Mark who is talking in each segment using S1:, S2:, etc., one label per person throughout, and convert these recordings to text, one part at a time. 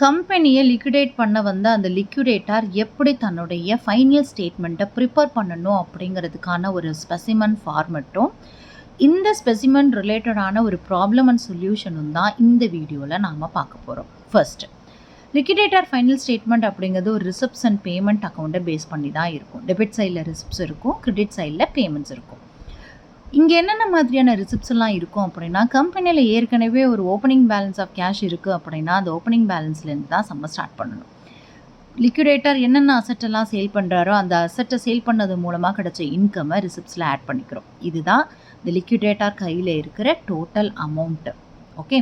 S1: கம்பெனியை லிக்விடேட் பண்ண வந்த அந்த லிக்விடேட்டர் எப்படி தன்னுடைய ஃபைனல் ஸ்டேட்மெண்ட்டை ப்ரிப்பேர் பண்ணணும் அப்படிங்கிறதுக்கான ஒரு ஸ்பெசிமன் ஃபார்மெட்டும் இந்த ஸ்பெசிமன் ரிலேட்டடான ஒரு ப்ராப்ளம் அண்ட் சொல்யூஷனும் தான் இந்த வீடியோவில் நாம் பார்க்க போகிறோம். ஃபர்ஸ்ட், லிக்விடேட்டர் ஃபைனல் ஸ்டேட்மெண்ட் அப்படிங்கிறது ஒரு ரிசிப்ட்ஸ் அண்ட் பேமெண்ட் அக்கௌண்ட்டை பேஸ் பண்ணி தான் இருக்கும். டெபிட் சைடில் ரிசிப்ட்ஸ் இருக்கும், கிரெடிட் சைடில் பேமெண்ட்ஸ் இருக்கும். இங்கே என்னென்ன மாதிரியான ரிசிப்ட்ஸ் எல்லாம் இருக்கும் அப்படின்னா, கம்பெனியில் ஏற்கனவே ஒரு ஓப்பனிங் பேலன்ஸ் ஆஃப் கேஷ் இருக்குது அப்படின்னா அந்த ஓப்பனிங் பேலன்ஸ்லேருந்து தான் நம்ம ஸ்டார்ட் பண்ணணும். லிக்விடேட்டர் என்னென்ன அசட்டெல்லாம் சேல் பண்ணுறாரோ அந்த அசட்டை சேல் பண்ணது மூலமாக கிடைச்ச இன்கம்மை ரிசிப்ட்ஸில் ஆட் பண்ணிக்கிறோம். இதுதான் இந்த லிக்விடேட்டர் கையில் இருக்கிற டோட்டல் அமௌண்ட்டு. ஓகே,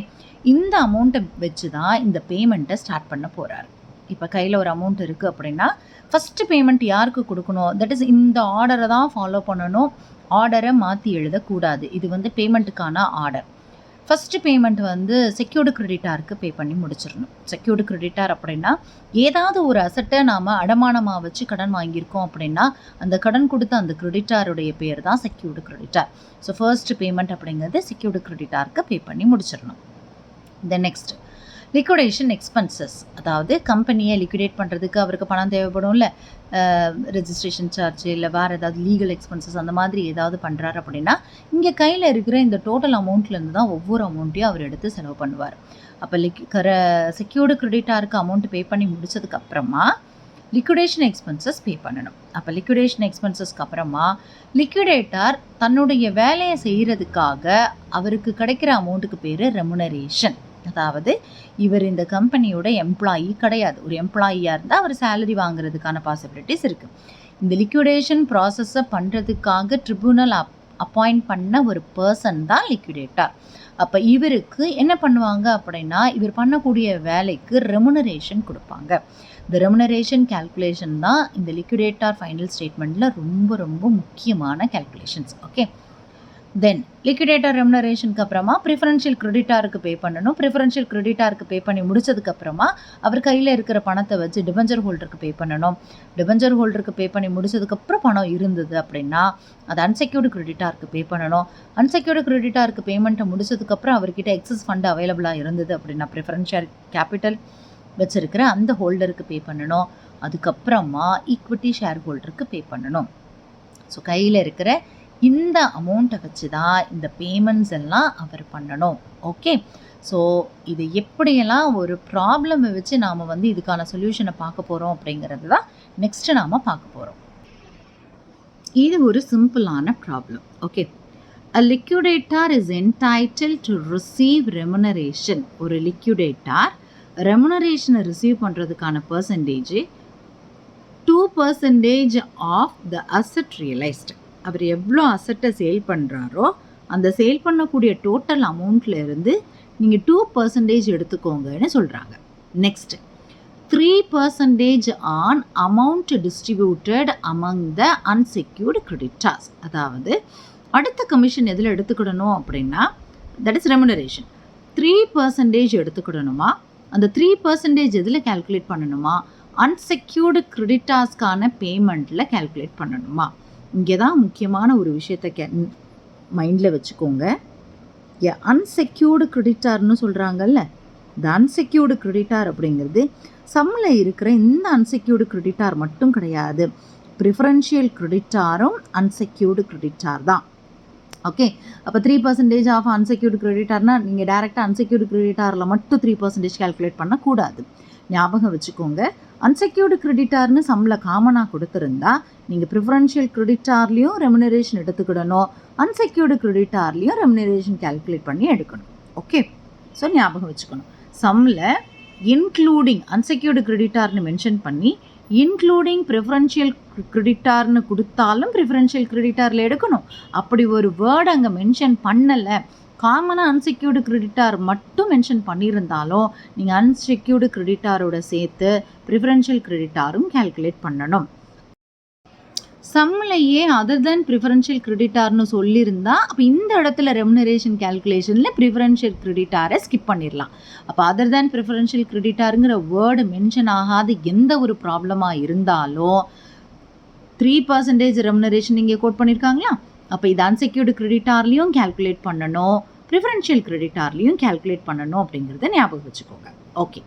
S1: இந்த அமௌண்ட்டை வச்சு தான் இந்த பேமெண்ட்டை ஸ்டார்ட் பண்ண போகிறாரு. இப்போ கையில் ஒரு அமௌண்ட் இருக்குது அப்படின்னா ஃபஸ்ட்டு பேமெண்ட் யாருக்கு கொடுக்கணும், தட் இஸ் இந்த ஆர்டரை தான் ஃபாலோ பண்ணணும். ஆர்டரை மாற்றி எழுதக்கூடாது. இது பேமெண்ட்டுக்கான ஆர்டர். ஃபஸ்ட்டு பேமெண்ட் செக்யூர்டு கிரெடிட்டாருக்கு பே பண்ணி முடிச்சிடணும். செக்யூர்டு கிரெடிட்டார் அப்படின்னா ஏதாவது ஒரு அசட்டை நாம் அடமானமாக வச்சு கடன் வாங்கியிருக்கோம் அப்படின்னா அந்த கடன் கொடுத்த அந்த கிரெடிட்டாருடைய பேர் தான் secured creditor. So first payment அப்படிங்கிறது செக்யூர்டு கிரெடிட்டாருக்கு பே பண்ணி முடிச்சிடணும். Then next, liquidation expenses. அதாவது கம்பெனியை லிக்விடேட் பண்ணுறதுக்கு அவருக்கு பணம் தேவைப்படும்ல, ரெஜிஸ்ட்ரேஷன் சார்ஜ் இல்லை வேறு ஏதாவது லீகல் எக்ஸ்பென்சஸ் அந்த மாதிரி ஏதாவது பண்ணுறாரு அப்படின்னா இங்கே கையில் இருக்கிற இந்த டோட்டல் அமௌண்ட்லேருந்து தான் ஒவ்வொரு அமௌண்ட்டையும் அவர் எடுத்து செலவு பண்ணுவார். அப்போ செக்யூர்டு கிரெடிட்டாருக்கு அமௌண்ட் பே பண்ணி முடிச்சதுக்கப்புறமா லிக்விடேஷன் எக்ஸ்பென்சஸ் பே பண்ணணும். அப்போ லிக்விடேஷன் எக்ஸ்பென்சஸ்க்கு அப்புறமா லிக்விடேட்டர் தன்னுடைய வேலையை செய்கிறதுக்காக அவருக்கு கிடைக்கிற அமௌண்ட்டுக்கு பேர் ரெமுனரேஷன். அதாவது இவர் இந்த கம்பெனியோட எம்ப்ளாயி கிடையாது. ஒரு எம்ப்ளாயியாக இருந்தால் அவர் சேலரி வாங்குறதுக்கான பாசிபிலிட்டிஸ் இருக்குது. இந்த லிக்விடேஷன் ப்ராசஸை பண்ணுறதுக்காக ட்ரிபியூனல் அப்பாயிண்ட் பண்ண ஒரு பர்சன் தான் லிக்விடேட்டர். அப்போ இவருக்கு என்ன பண்ணுவாங்க அப்படின்னா இவர் பண்ணக்கூடிய வேலைக்கு ரெமுனரேஷன் கொடுப்பாங்க. இந்த ரெமுனரேஷன் கேல்குலேஷன் தான் இந்த லிக்விடேட்டர் ஃபைனல் ஸ்டேட்மெண்ட்டில் ரொம்ப ரொம்ப முக்கியமான கேல்குலேஷன்ஸ். ஓகே, தென் லிக்விடேட்டர் ரெமுனரேஷனுக்கு அப்புறமா ப்ரிஃபரன்ஷியல் கிரெடிட்டாருக்கு பே பண்ணணும். ப்ரிஃபரன்ஷியல் கிரெடிட்டாருக்கு பே பண்ணி முடிச்சதுக்கப்புறமா அவர் கையில் இருக்கிற பணத்தை வச்சு டிபெஞ்சர் ஹோல்டருக்கு பே பண்ணணும். டிபெஞ்சர் ஹோல்டருக்கு பே பண்ணி முடிச்சதுக்கப்புறம் பணம் இருந்தது அப்படின்னா அது அன்செக்யூர்டு கிரெடிட்டாருக்கு பே பண்ணணும். அன்செக்யூர்டு கிரெடிட்டாருக்கு பேமெண்ட்டை முடிச்சதுக்கப்புறம் அவர்கிட்ட எக்ஸஸ் ஃபண்ட் அவைலபிளாக இருந்தது அப்படின்னா ப்ரிஃபரன்ஷியல் கேபிட்டல் வச்சுருக்கிற அந்த ஹோல்டருக்கு பே பண்ணணும். அதுக்கப்புறமா ஈக்விட்டி ஷேர் ஹோல்டருக்கு பே பண்ணணும். ஸோ கையில் இருக்கிற இந்த அமௌண்ட்டை வச்சு தான் இந்த பேமெண்ட்ஸ் எல்லாம் அவர் பண்ணணும். ஓகே, ஸோ இது எப்படியெல்லாம் ஒரு ப்ராப்ளமை வச்சு நாம் இதுக்கான சொல்யூஷனை பார்க்க போகிறோம் அப்படிங்கிறது தான் நெக்ஸ்ட்டு நாம் பார்க்க போகிறோம். இது ஒரு சிம்பிளான problem. Okay, a liquidator is entitled to receive remuneration. ஒரு லிக்விடேட்டர் ரெமுனரேஷனை ரிசீவ் பண்ணுறதுக்கான percentage 2% of the asset realised. அவர் எவ்வளோ அசட்டை சேல் பண்ணுறாரோ அந்த சேல் பண்ணக்கூடிய டோட்டல் அமௌண்ட்லேருந்து நீங்கள் 2% எடுத்துக்கோங்கன்னு சொல்கிறாங்க. Next, 3% on amount distributed among the unsecured creditors. அதாவது அடுத்த கமிஷன் எதில் எடுத்துக்கிடணும் அப்படின்னா தட் இஸ் ரெமுனரேஷன். 3% எடுத்துக்கிடணுமா, அந்த 3% எதில் கேல்குலேட் பண்ணணுமா, அன்செக்யூர்டு கிரெடிட்டார்ஸ்க்கான பேமெண்ட்டில் கேல்குலேட் பண்ணணுமா. இங்கே தான் முக்கியமான ஒரு விஷயத்தை மைண்டில் வச்சுக்கோங்க. அன்செக்யூர்டு கிரெடிட்டார்னு சொல்கிறாங்கல்ல, இந்த அன்செக்யூர்டு கிரெடிட்டார் அப்படிங்கிறது சம்மில் இருக்கிற இந்த அன்செக்யூர்டு கிரெடிட்டார் மட்டும் கிடையாது, ப்ரிஃபரன்ஷியல் கிரெடிட்டாரும் அன்செக்யூர்டு கிரெடிட்டார் தான். ஓகே, அப்போ 3% ஆஃப் அன்செக்யூர்டு கிரெடிட்டார்னால் நீங்கள் டேரெக்டாக அன்செக்யூர்டு கிரெடிட்டாரில் மட்டும் 3% கேல்குலேட் பண்ணக்கூடாது. ஞாபகம் வச்சுக்கோங்க, அன்செக்யூர்டு கிரெடிட்டார்னு சம்மில் காமனாக கொடுத்துருந்தா நீங்கள் ப்ரிஃபரன்ஷியல் கிரெடிட்டார்லேயும் ரெமுனரேஷன் எடுத்துக்கிடணும், அன்செக்யூர்டு கிரெடிட்டார்லேயும் ரெமுனரேஷன் கேல்குலேட் பண்ணி எடுக்கணும். ஓகே, ஸோ ஞாபகம் வச்சுக்கணும், சம்மில் இன்க்ளூடிங் அன்செக்யூர்டு கிரெடிட்டார்னு மென்ஷன் பண்ணி இன்க்ளூடிங் ப்ரிஃபரன்ஷியல் கிரெடிட்டார்னு கொடுத்தாலும் ப்ரிஃபரன்ஷியல் கிரெடிட்டாரில் எடுக்கணும். அப்படி ஒரு வேர்டு அங்கே மென்ஷன் பண்ணலை, காமனாக அன்செக்யூர்டு கிரெடிட்டார் மட்டும் மென்ஷன் பண்ணியிருந்தாலும் நீங்கள் அன்செக்யூர்டு கிரெடிட்டாரோட சேர்த்து ப்ரிஃபரன்ஷியல் கிரெடிட்டாரும் கேல்குலேட் பண்ணணும். சம்மிலேயே அதர் தென் ப்ரிஃபரன்ஷியல் கிரெடிட்டார்னு சொல்லியிருந்தா அப்போ இந்த இடத்துல ரெமுனரேஷன் கேல்குலேஷனில் ப்ரிஃபரன்ஷியல் கிரெடிட்டாரை ஸ்கிப் பண்ணிடலாம். அப்போ அதர் தென் ப்ரிஃபரன்ஷியல் கிரெடிட்டாருங்கிற வேர்டு மென்ஷன் ஆகாத எந்த ஒரு ப்ராப்ளமாக இருந்தாலும் 3% ரெமுனரேஷன் இங்கே கோட் பண்ணியிருக்காங்களா, அப்போ இது அன்செக்யூர்டு கிரெடிட்டார்லேயும் கேல்குலேட் பண்ணணும், ப்ரிஃபரன்ஷியல் கிரெடிட்டார்லேயும் கேல்குலேட் பண்ணணும் அப்படிங்கிறத ஞாபகம் வச்சுக்கோங்க. ஓகே,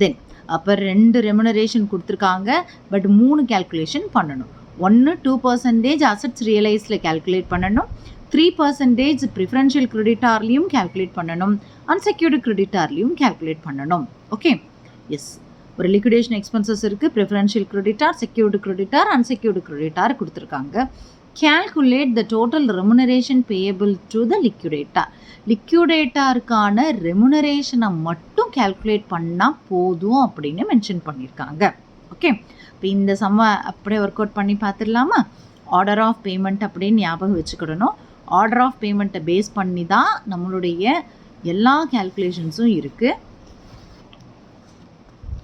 S1: தென் அப்போ 2 ரெமுனரேஷன் கொடுத்துருக்காங்க, பட் 3 கேல்குலேஷன் பண்ணணும். 1 2% அசட்ஸ் ரியலைஸில் கேல்குலேட் பண்ணணும், 3% ப்ரிஃபரன்ஷியல் கிரெடிட்டார்லேயும் கேல்குலேட் பண்ணணும், அன்செக்யூர்டு கிரெடிட்டார்லேயும் கேல்குலேட் பண்ணணும். Okay, yes. ஒரு லிக்விடேஷன் எக்ஸ்பென்சஸ் இருக்குது, preferential creditor, secured creditor, unsecured creditor கொடுத்துருக்காங்க. calculate the total remuneration payable to the liquidator. லிக்யூடேட்டாருக்கான ரெமுனரேஷனை மட்டும் கேல்குலேட் பண்ணால் போதும் அப்படின்னு மென்ஷன் பண்ணியிருக்காங்க. ஓகே, இப்போ இந்த சம்மை அப்படியே ஒர்க் அவுட் பண்ணி பார்த்துடலாமா? ஆர்டர் ஆஃப் பேமெண்ட் அப்படின்னு ஞாபகம் வச்சுக்கிடணும். ஆர்டர் ஆஃப் பேமெண்ட்டை பேஸ் பண்ணி தான் நம்மளுடைய எல்லா கேல்குலேஷன்ஸும் இருக்குது.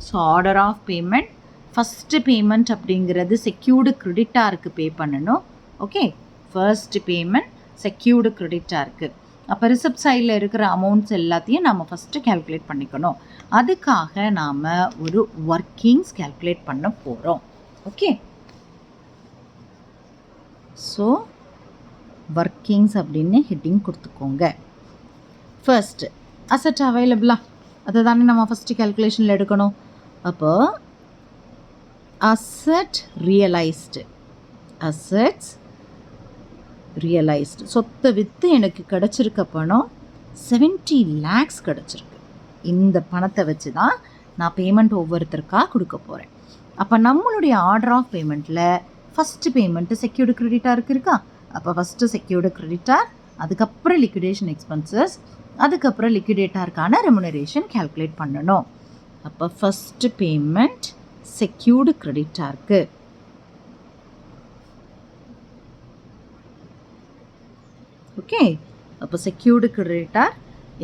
S1: So order of payment, first payment அப்படிங்கிறது செக்யூர்டு கிரெடிட்டாருக்கு பே பண்ணணும். ஓகே, ஃபர்ஸ்ட் பேமெண்ட் செக்யூர்டு கிரெடிட்டாருக்கு. அப்போ ரிசிப்ட் சைடில் இருக்கிற அமௌண்ட்ஸ் எல்லாத்தையும் நம்ம ஃபஸ்ட்டு கேல்குலேட் பண்ணிக்கணும். அதுக்காக நாம் ஒரு ஒர்க்கிங்ஸ் கேல்குலேட் பண்ண போகிறோம். ஓகே, ஸோ ஒர்க்கிங்ஸ் அப்படின்னு ஹெட்டிங் கொடுத்துக்கோங்க. ஃபர்ஸ்ட் அசட் அவைலபிளா, அதை தானே நம்ம ஃபஸ்ட்டு கேல்குலேஷனில் எடுக்கணும். அப்போ அசட் ரியலைஸ்டு, அசட்ஸ் ரியலைஸ்டு, சொத்தை விற்று எனக்கு கிடச்சிருக்க பணம் 70 lakhs கிடச்சிருக்கு. இந்த பணத்தை வச்சு தான் நான் பேமெண்ட் ஒவ்வொருத்தருக்காக கொடுக்க போகிறேன். அப்போ நம்மளுடைய ஆர்டர் ஆஃப் பேமெண்ட்டில் ஃபஸ்ட்டு பேமெண்ட்டு செக்யூர்டு கிரெடிட்டாருக்கு இருக்கா? அப்போ ஃபஸ்ட்டு செக்யூர்டு கிரெடிட்டார், அதுக்கப்புறம் லிக்விடேஷன் எக்ஸ்பென்சஸ், அதுக்கப்புறம் லிக்விடேட்டாருக்கான ரெமுனரேஷன் கேல்குலேட் பண்ணணும். அப்போ ஃபஸ்ட்டு பேமெண்ட் செக்யூர்டு கிரெடிட்டாருக்கு. ஓகே, அப்போ செக்யூர்டு கிரெடிட்டார்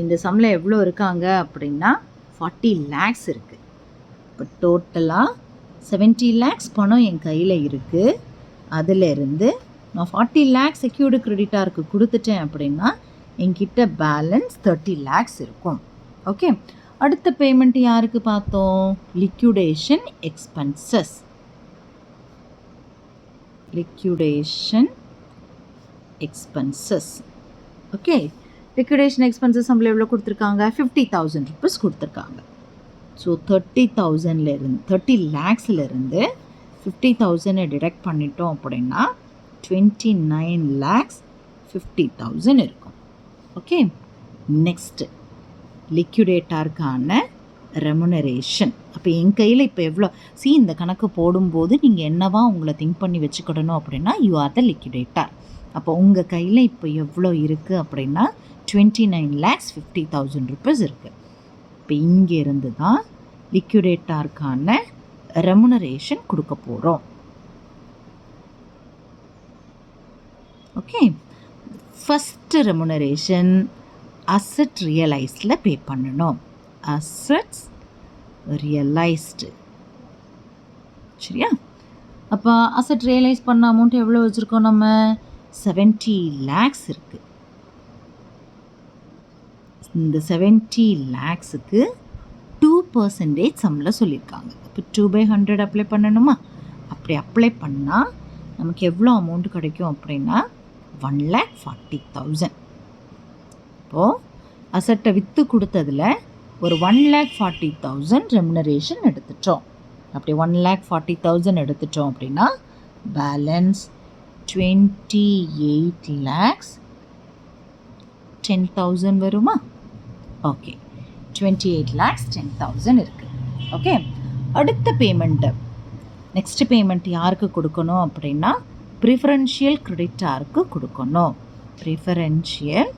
S1: இந்த சம்மில் எவ்வளோ இருக்காங்க அப்படின்னா 40 lakhs இருக்குது. இப்போ டோட்டலாக 70 lakhs பணம் என் கையில் இருக்குது. அதிலிருந்து நான் 40 lakhs செக்யூர்டு கிரெடிட்டாருக்கு கொடுத்துட்டேன் அப்படின்னா என்கிட்ட பேலன்ஸ் 30 lakhs இருக்கும். ஓகே, அடுத்த பேமெண்ட் யாருக்கு பார்த்தோம்? Liquidation expenses. Liquidation expenses. Okay, liquidation expenses நம்மள எவ்வளோ கொடுத்துருக்காங்க? 50,000 rupees கொடுத்துருக்காங்க. ஸோ 30 lakhsலேருந்து 50,000 டிடக்ட் பண்ணிட்டோம் அப்படின்னா 29,50,000 இருக்கும். ஓகே, நெக்ஸ்ட்டு லிக்விடேட்டாருக்கான ரெமுனரேஷன். அப்போ என் கையில் இப்போ எவ்வளோ இந்த கணக்கு போடும்போது நீங்கள் என்னவா உங்களை திங்க் பண்ணி வச்சுக்கிடணும் அப்படின்னா யூ ஆர் த லிக்விடேட்டார். அப்போ உங்கள் கையில் இப்போ எவ்வளோ இருக்குது அப்படின்னா 29,50,000 rupees இருக்குது. இப்போ இங்கேருந்து தான் லிக்விடேட்டாருக்கான ரெமுனரேஷன் கொடுக்க போகிறோம். ஓகே, ஃபஸ்ட்டு ரெமுனரேஷன் அசட் ரியலைஸ்டில் பே பண்ணணும். அசட்ஸ் ரியலைஸ்டு, சரியா? அப்போ அசட் ரியலைஸ் பண்ண அமௌண்ட் எவ்வளோ வச்சுருக்கோம்? நம்ம 70 lakhs இருக்குது. இந்த 70 lakhsக்கு 2% சம்மில் சொல்லியிருக்காங்க. இப்போ 2/100 அப்ளை பண்ணணுமா? அப்படி அப்ளை பண்ணால் நமக்கு எவ்வளோ அமௌண்ட் கிடைக்கும் அப்படின்னா 1,40,000. இப்போது அசட்டை விற்று கொடுத்ததில் ஒரு 1,40,000 ரெமுனரேஷன் எடுத்துட்டோம். அப்படி 1,40,000 எடுத்துட்டோம் அப்படின்னா பேலன்ஸ் 28,10,000 வருமா? ஓகே, 28,10,000 இருக்குது. ஓகே, அடுத்த பேமெண்ட்டு, நெக்ஸ்ட் பேமெண்ட் யாருக்கு கொடுக்கணும் அப்படின்னா ப்ரிஃபரன்ஷியல் கிரெடிட்டாருக்கு கொடுக்கணும். ப்ரிஃபரன்ஷியல்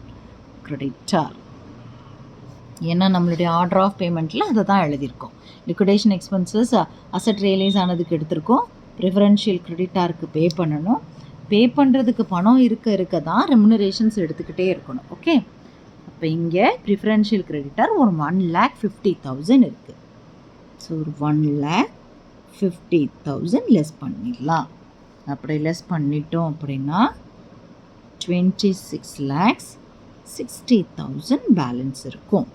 S1: கிரெடிட்டார், ஏன்னா நம்மளுடைய ஆர்டர் ஆஃப் பேமெண்ட்டில் அதை தான் எழுதியிருக்கோம். லிக்விடேஷன் எக்ஸ்பென்சஸ் அசட் ரியலைஸ் ஆனதுக்கு எடுத்திருக்கோம். ப்ரிஃபரன்ஷியல் கிரெடிட்டாருக்கு பே பண்ணணும். பே பண்ணுறதுக்கு பணம் இருக்க தான் ரெமுனரேஷன்ஸ் எடுத்துக்கிட்டே இருக்கணும். ஓகே, அப்போ இங்கே ப்ரிஃபரன்ஷியல் கிரெடிட்டார் ஒரு 1,50,000 இருக்குது. ஸோ ஒரு 1,50,000 லெஸ் பண்ணிடலாம். அப்படி லெஸ் பண்ணிட்டோம் அப்படின்னா 26,60,000 பேலன்ஸ் இருக்கும்.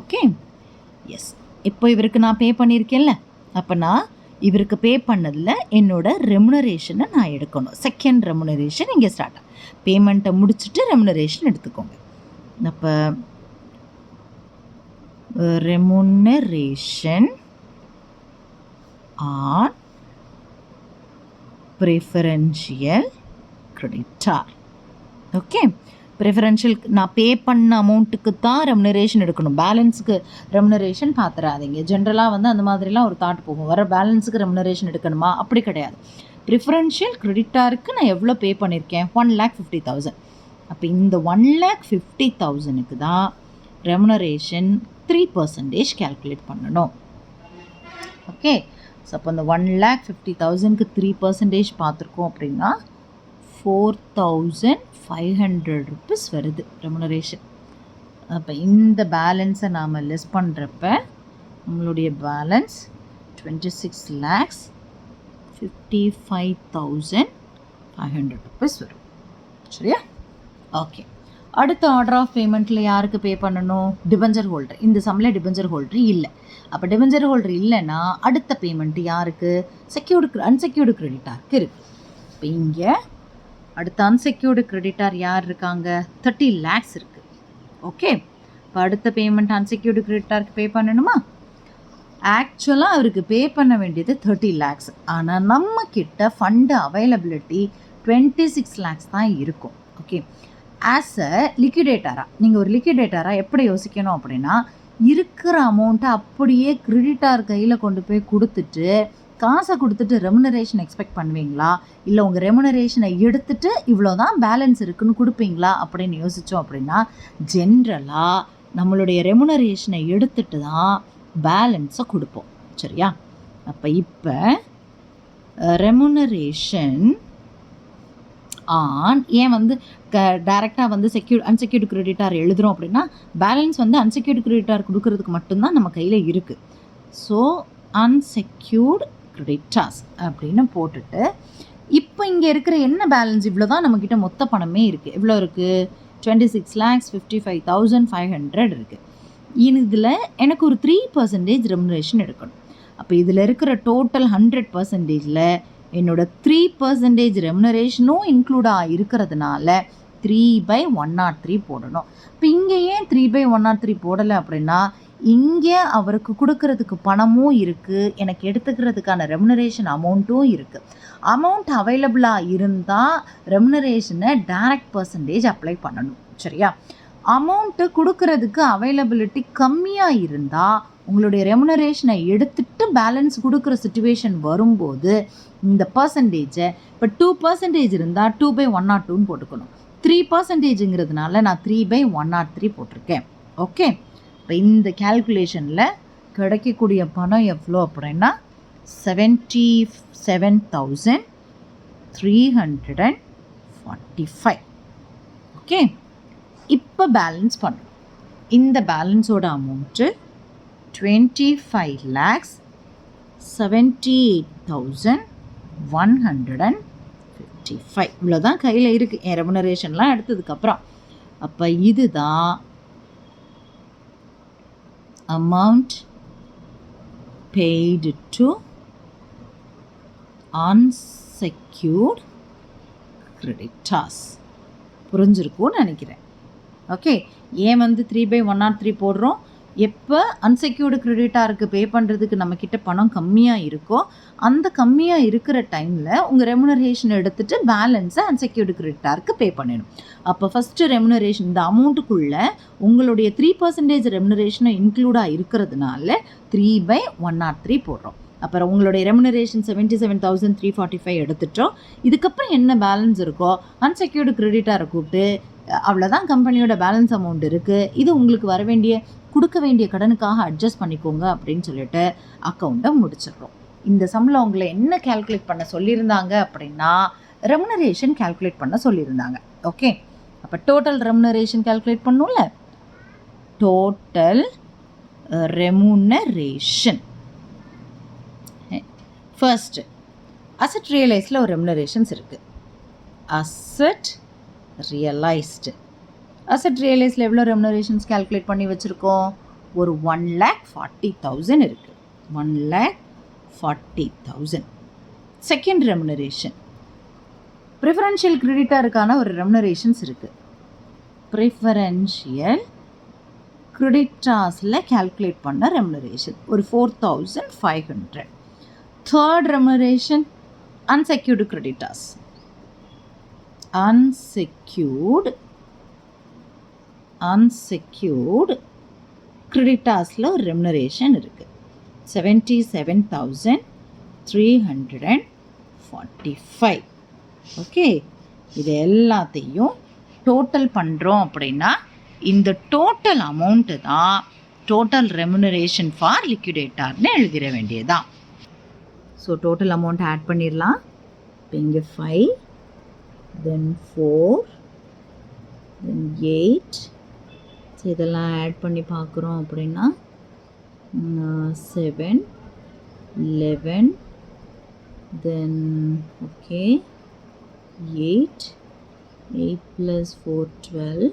S1: Okay, yes. இப்போ இவருக்கு நான் பே பண்ணியிருக்கேன்ல, அப்போ நான் இவருக்கு பே பண்ணதில் என்னோட ரெமுனரேஷனை நான் எடுக்கணும். செகண்ட் ரெமுனரேஷன் இங்கே ஸ்டார்ட் ஆகும். பேமெண்ட்டை முடிச்சுட்டு ரெமுனரேஷன் எடுத்துக்கோங்க. அப்போ remuneration on preferential creditor. Okay, preferential நான் பே பண்ண அமௌண்ட்டுக்கு தான் ரெமுனரேஷன் எடுக்கணும், பேலன்ஸுக்கு ரெமுனரேஷன் பார்த்துறாதீங்க. ஜென்ரலாக வந்து அந்த மாதிரிலாம் ஒரு தாட் போகும், வர பேலன்ஸுக்கு ரெமுனரேஷன் எடுக்கணுமா, அப்படி கிடையாது. ப்ரிஃபரன்ஷியல் கிரெடிட்டாருக்கு நான் எவ்வளோ பே பண்ணியிருக்கேன், 1,50,000. அப்போ இந்த 1,50,000க்கு தான் ரெமுனரேஷன் 3% கால்குலேட் பண்ணணும். ஓகே, ஸோ அப்போ இந்த 1,50,000க்கு 3% பார்த்துருக்கோம் அப்படின்னா 4,500 rupees வருது ரெமுனரேஷன். அப்போ இந்த பேலன்ஸை நாம் லெஸ் பண்ணுறப்ப நம்மளுடைய பேலன்ஸ் 26,55,500 rupees வரும். சரியா? ஓகே, அடுத்த ஆர்டர் ஆஃப் பேமெண்ட்டில் யாருக்கு பே பண்ணணும், டிபெஞ்சர் ஹோல்டர். இந்த சம்மில் டிபெஞ்சர் ஹோல்டர் இல்லை. அப்போ டிபெஞ்சர் ஹோல்டர் இல்லைன்னா அடுத்த பேமெண்ட்டு யாருக்கு, அன்செக்யூர்டு கிரெடிட்டாருக்கு இருக்குது. இப்போ இங்கே அடுத்த அன்செக்யூர்டு கிரெடிட்டார் யார் இருக்காங்க, 30 lakhs இருக்குது. ஓகே, இப்போ அடுத்த பேமெண்ட் அன்செக்யூர்டு கிரெடிட்டாருக்கு பே பண்ணணுமா? ஆக்சுவலாக அவருக்கு பே பண்ண வேண்டியது 30 lakhs. ஆனால் நம்ம கிட்ட ஃபண்டு அவைலபிலிட்டி 26 lakhs தான் இருக்கும். ஓகே, ஆஸ் அ லிக்விடேட்டராக நீங்கள் ஒரு லிக்விடேட்டராக எப்படி யோசிக்கணும் அப்படின்னா, இருக்கிற அமௌண்ட்டை அப்படியே கிரெடிட்டார் கையில் கொண்டு போய் கொடுத்துட்டு காசை கொடுத்துட்டு ரெமுனரேஷன் எக்ஸ்பெக்ட் பண்ணுவீங்களா, இல்லை உங்கள் ரெமுனரேஷனை எடுத்துகிட்டு இவ்வளோ தான் பேலன்ஸ் இருக்குன்னு கொடுப்பீங்களா அப்படின்னு யோசித்தோம் அப்படின்னா, ஜென்ரலாக நம்மளுடைய ரெமுனரேஷனை எடுத்துகிட்டு தான் பேலன்ஸை கொடுப்போம். சரியா? அப்போ இப்போ ரெமுனரேஷன் ஆன் ஏன் வந்து டைரெக்டாக வந்து அன்செக்யூர்டு கிரெடிட்டார் எழுதுகிறோம் அப்படின்னா, பேலன்ஸ் வந்து அன்செக்யூர்டு கிரெடிட்டார் கொடுக்கறதுக்கு மட்டும்தான் நம்ம கையில் இருக்குது. ஸோ அன்செக்யூர்டு கிரெடிட்டார்ஸ் அப்படின்னு போட்டுட்டு இப்போ இங்கே இருக்கிற என்ன பேலன்ஸ், இவ்வளோ தான் நம்மக்கிட்ட மொத்த பணமே இருக்குது. எவ்வளோ இருக்குது, 26,55,500 இருக்குது. இதில் எனக்கு ஒரு 3% ரெமுனரேஷன் எடுக்கணும். அப்போ இதில் இருக்கிற டோட்டல் 100%ல் என்னோட 3% ரெமுனரேஷனும் இன்க்ளூடாக இருக்கிறதுனால 3/103 போடணும். இப்போ இங்கே ஏன் 3/103 போடலை அப்படின்னா, இங்கே அவருக்கு கொடுக்கறதுக்கு பணமும் இருக்குது, எனக்கு எடுத்துக்கிறதுக்கான ரெமுனரேஷன் அமௌண்ட்டும் இருக்குது. அமௌண்ட் அவைலபிளாக இருந்தால் ரெமுனரேஷனை டைரக்ட் பர்சன்டேஜ் அப்ளை பண்ணணும். சரியா? அமௌண்ட்டு கொடுக்கறதுக்கு அவைலபிலிட்டி கம்மியாக இருந்தால் உங்களுடைய ரெமுனரேஷனை எடுத்துகிட்டு பேலன்ஸ் கொடுக்குற சிச்சுவேஷன் வரும்போது இந்த பர்சன்டேஜை இப்போ 2% இருந்தால் 2/102ன்னு போட்டுக்கணும். 3%ங்கிறதுனால நான் 3/103 போட்டிருக்கேன். ஓகே, இப்போ இந்த கேல்குலேஷனில் கிடைக்கக்கூடிய பணம் எவ்வளோ அப்படின்னா 77,345. ஓகே, இப்போ பேலன்ஸ் பண்ணுறோம். இந்த பேலன்ஸோட அமௌண்ட்டு 25,78,155. இவ்வளோதான் கையில் இருக்குது என் ரெமுனரேஷன்லாம் எடுத்ததுக்கப்புறம். அப்போ இதுதான் amount paid to unsecured creditors. புரிஞ்சிருக்கும்னு நினைக்கிறேன். ஓகே, ஏன் வந்து 3/103 போடுறோம், எப்போ அன்செக்யூர்டு கிரெடிட்டாருக்கு பே பண்ணுறதுக்கு நம்மக்கிட்ட பணம் கம்மியாக இருக்கோ அந்த கம்மியாக இருக்கிற டைமில் உங்கள் ரெமுனரேஷன் எடுத்துகிட்டு பேலன்ஸை அன்செக்யூர்டு கிரெடிட்டாருக்கு பே பண்ணிடணும். அப்போ ஃபஸ்ட்டு ரெமுனரேஷன் இந்த அமௌண்ட்டுக்குள்ளே உங்களுடைய 3% ரெமுனரேஷனை இன்க்ளூடாக இருக்கிறதுனால 3/103 போடுறோம். அப்புறம் உங்களுடைய ரெமுனரேஷன் 77,345 எடுத்துட்டோம். இதுக்கப்புறம் என்ன பேலன்ஸ் இருக்கோ அன்செக்யூர்டு கிரெடிட்டாரை கூப்பிட்டு அவ்வளோதான் கம்பெனியோட பேலன்ஸ் அமௌண்ட் இருக்குது, இது உங்களுக்கு வர வேண்டிய கொடுக்க வேண்டிய கடனுக்காக அட்ஜஸ்ட் பண்ணிக்கோங்க அப்படின்னு சொல்லிட்டு அக்கௌண்ட்டை முடிச்சிடுறோம். இந்த சம்மில் உங்களை என்ன கால்குலேட் பண்ண சொல்லியிருந்தாங்க அப்படின்னா ரெமுனரேஷன் கால்குலேட் பண்ண சொல்லியிருந்தாங்க. ஓகே, அப்போ டோட்டல் ரெமுனரேஷன் கால்குலேட் பண்ணணும்ல, டோட்டல் ரெமுனரேஷன் ஃபர்ஸ்ட்டு அசட் ரியலைஸில் ஒரு ரெமுனரேஷன்ஸ் இருக்குது. அசட் ரியலைஸ்டு அசட் ரியலைஸில் எவ்வளோ ரெமுனரேஷன்ஸ் கால்குலேட் பண்ணி வச்சுருக்கோம், ஒரு 1,40,000 இருக்குது. 1,40,000. செகண்ட் ரெமுனரேஷன் ப்ரிஃபரன்ஷியல் கிரெடிட்டாருக்கான ஒரு ரெமுனரேஷன்ஸ் இருக்குது. ப்ரிஃபரன்ஷியல் கிரெடிட்டாஸில் கால்குலேட் பண்ண ரெமுனரேஷன் ஒரு 4500. Third remuneration unsecured creditors. Unsecured கிரெடிட்டாஸில் ஒரு ரெமுனரேஷன் இருக்குது 77,345. ஓகே, இது எல்லாத்தையும் டோட்டல் பண்ணுறோம் அப்படின்னா இந்த டோட்டல் அமௌண்ட்டு தான் டோட்டல் ரெமுனரேஷன் ஃபார் லிக்விடேட்டார்னு எழுதிட வேண்டியதான். ஸோ டோட்டல் அமௌண்ட் ஆட் பண்ணிடலாம். இப்போ இங்கே 5, தென் 4, தென் 8. ஸோ இதெல்லாம் ஆட் பண்ணி பார்க்குறோம் அப்படின்னா 7, 11, தென் ஓகே 8 + 4 12.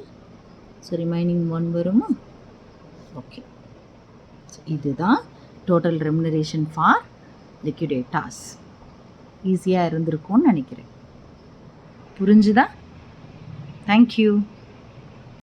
S1: ஸோ ரிமைனிங் 1 வருமா? ஓகே, ஸோ இதுதான் டோட்டல் ரெமுனரேஷன் ஃபார் லிக்விடேட்டார்ஸ். ஈஸியாக இருந்திருக்கும்னு நினைக்கிறேன். புரிஞ்சுதா? தேங்க்யூ.